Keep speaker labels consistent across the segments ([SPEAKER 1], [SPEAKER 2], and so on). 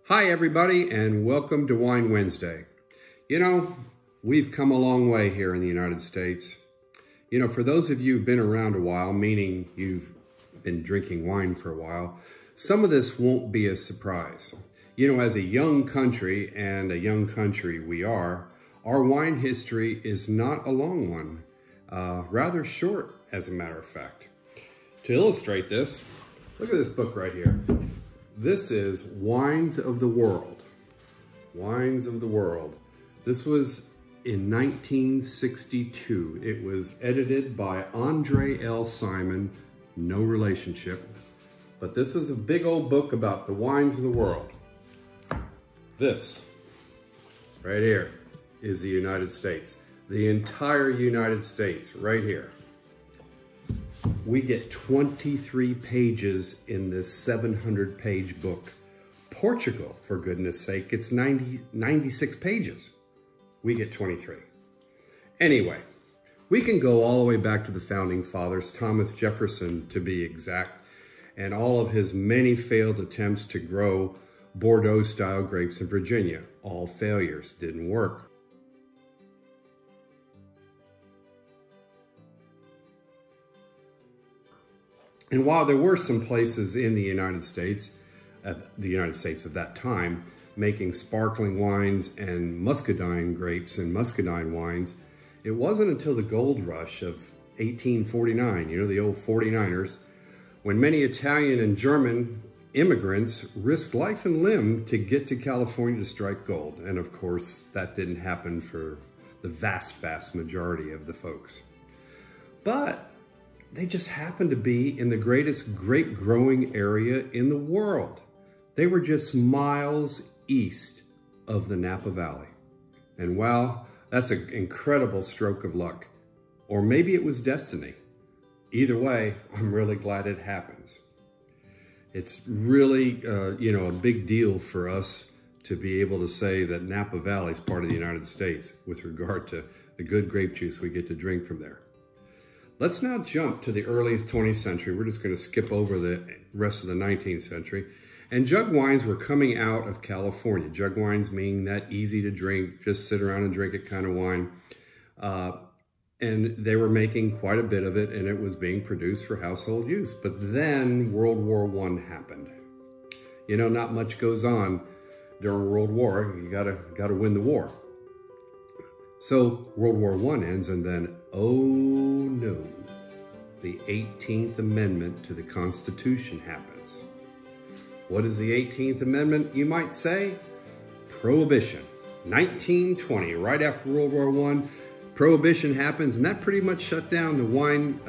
[SPEAKER 1] Hi everybody, and welcome to Wine Wednesday. You know, we've come a long way here in the United States. You know, for those of you who've been around a while, meaning you've been drinking wine for a while, some of this won't be a surprise. You know, as a young country, and a young country we are, our wine history is not a long one, rather short, as a matter of fact. To illustrate this, look at this book right here. This is Wines of the World. Wines of the World. This was in 1962. It was edited by Andre L. Simon, no relationship. But this is a big old book about the wines of the world. This, right here, is the United States. The entire United States, right here. We get 23 pages in this 700-page book. Portugal, for goodness sake, it's 96 pages. We get 23. Anyway, we can go all the way back to the founding fathers, Thomas Jefferson to be exact, and all of his many failed attempts to grow Bordeaux-style grapes in Virginia. All failures, didn't work. And while there were some places in the United States of that time, making sparkling wines and muscadine grapes and muscadine wines, it wasn't until the gold rush of 1849, you know, the old 49ers, when many Italian and German immigrants risked life and limb to get to California to strike gold. And of course, that didn't happen for the vast majority of the folks. But they just happened to be in the greatest grape growing area in the world. They were just miles east of the Napa Valley. And wow, that's an incredible stroke of luck. Or maybe it was destiny. Either way, I'm really glad it happens. It's really, you know, a big deal for us to be able to say that Napa Valley is part of the United States with regard to the good grape juice we get to drink from there. Let's now jump to the early 20th century. We're just going to skip over the rest of the 19th century. And jug wines were coming out of California. Jug wines meaning that easy to drink, just sit around and drink it kind of wine. And they were making quite a bit of it, and it was being produced for household use. But then World War I happened. You know, not much goes on during World War. You gotta win the war. So World War I ends, and then, oh no, the 18th Amendment to the Constitution happens. What is the 18th Amendment, you might say? Prohibition. 1920, right after World War I, Prohibition happens, and that pretty much shut down the wine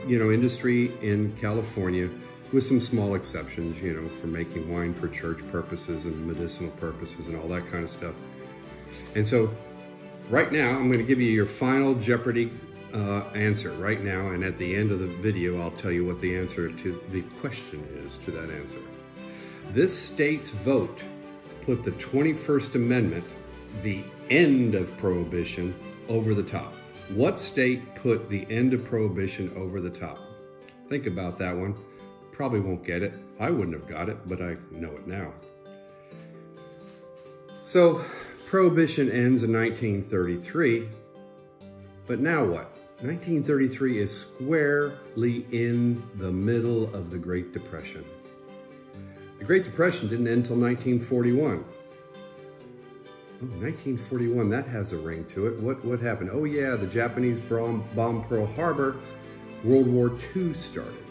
[SPEAKER 1] industry in California, with some small exceptions, you know, for making wine for church purposes and medicinal purposes and all that kind of stuff. And so, right now, I'm going to give you your final Jeopardy answer right now, and at the end of the video, I'll tell you what the answer to the question is to that answer. This state's vote put the 21st Amendment, the end of Prohibition, over the top. What state put the end of Prohibition over the top? Think about that one. Probably won't get it. I wouldn't have got it, but I know it now. So, Prohibition ends in 1933, but now what? 1933 is squarely in the middle of the Great Depression. The Great Depression didn't end until 1941. Oh, 1941, that has a ring to it. What happened? Oh yeah, the Japanese bombed Pearl Harbor. World War II started.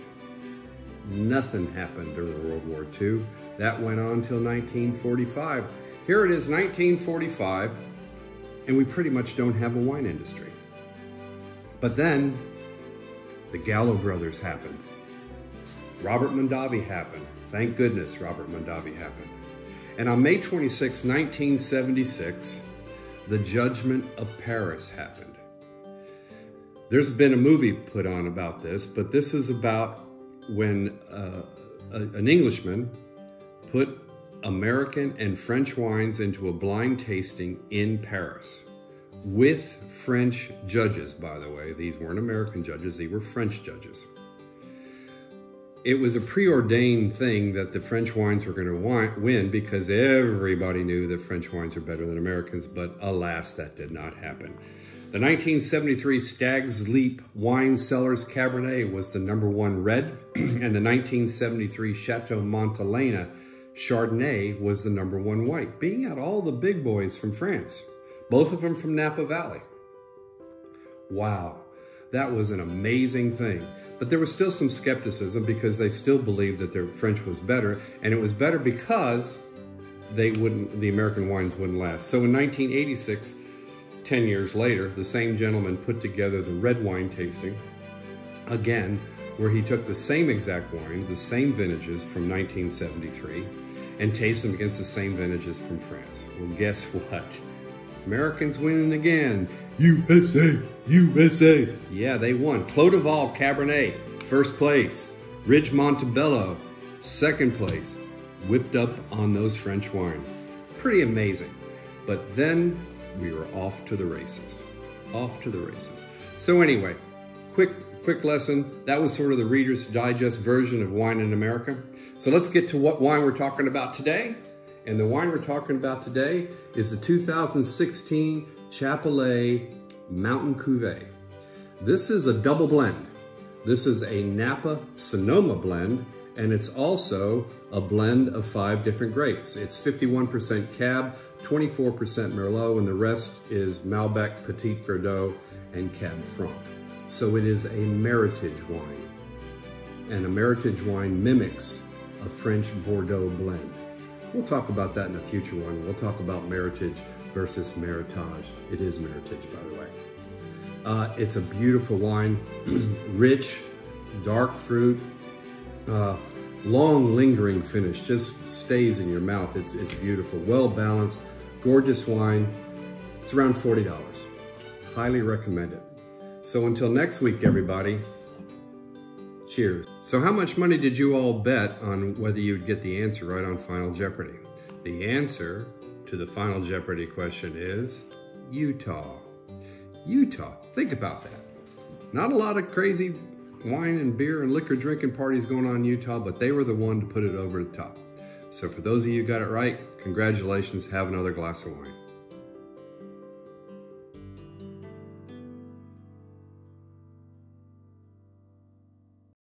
[SPEAKER 1] Nothing happened during World War II. That went on until 1945. Here it is, 1945, and we pretty much don't have a wine industry. But then, the Gallo brothers happened. Robert Mondavi happened. Thank goodness Robert Mondavi happened. And on May 26, 1976, the Judgment of Paris happened. There's been a movie put on about this, but this is about when an Englishman put American and French wines into a blind tasting in Paris with French judges, by the way. These weren't American judges, they were French judges. it was a preordained thing that the French wines were going to win because everybody knew that French wines are better than Americans, but alas, that did not happen. The 1973 Stag's Leap Wine Cellars Cabernet was the #1 red, and the 1973 Chateau Montelena Chardonnay was the #1 white, beating out all the big boys from France, both of them from Napa Valley. Wow, that was an amazing thing. But there was still some skepticism because they still believed that their French was better, and it was better because the American wines wouldn't last. So in 1986, 10 years later, the same gentleman put together the red wine tasting, again, where he took the same exact wines, the same vintages from 1973, and tasted them against the same vintages from France. Well, guess what? Americans winning again. USA, USA. Yeah, they won. Clos de Val Cabernet, first place. Ridge Montebello, second place. Whipped up on those French wines. Pretty amazing. But then we were off to the races. Off to the races. So anyway, quick lesson. That was sort of the Reader's Digest version of Wine in America. So let's get to what wine we're talking about today. And the wine we're talking about today is the 2016 Chappellet Mountain Cuvée. This is a double blend. This is a Napa Sonoma blend, and it's also a blend of 5 different grapes. It's 51% Cab, 24% Merlot, and the rest is Malbec, Petit Verdot, and Cab Franc. So it is a Meritage wine. And a Meritage wine mimics a French Bordeaux blend. We'll talk about that in a future one. We'll talk about Meritage versus Meritage. It is Meritage, by the way. It's a beautiful wine, rich, dark fruit, long lingering finish, just stays in your mouth. It's beautiful, well balanced, gorgeous wine. It's around $40. Highly recommend it. So until next week, everybody, cheers. So how much money did you all bet on whether you'd get the answer right on Final Jeopardy? The answer to the Final Jeopardy question is Utah. Utah, think about that. Not a lot of crazy wine and beer and liquor drinking parties going on in Utah, but they were the one to put it over the top. So for those of you who got it right, congratulations, have another glass of wine.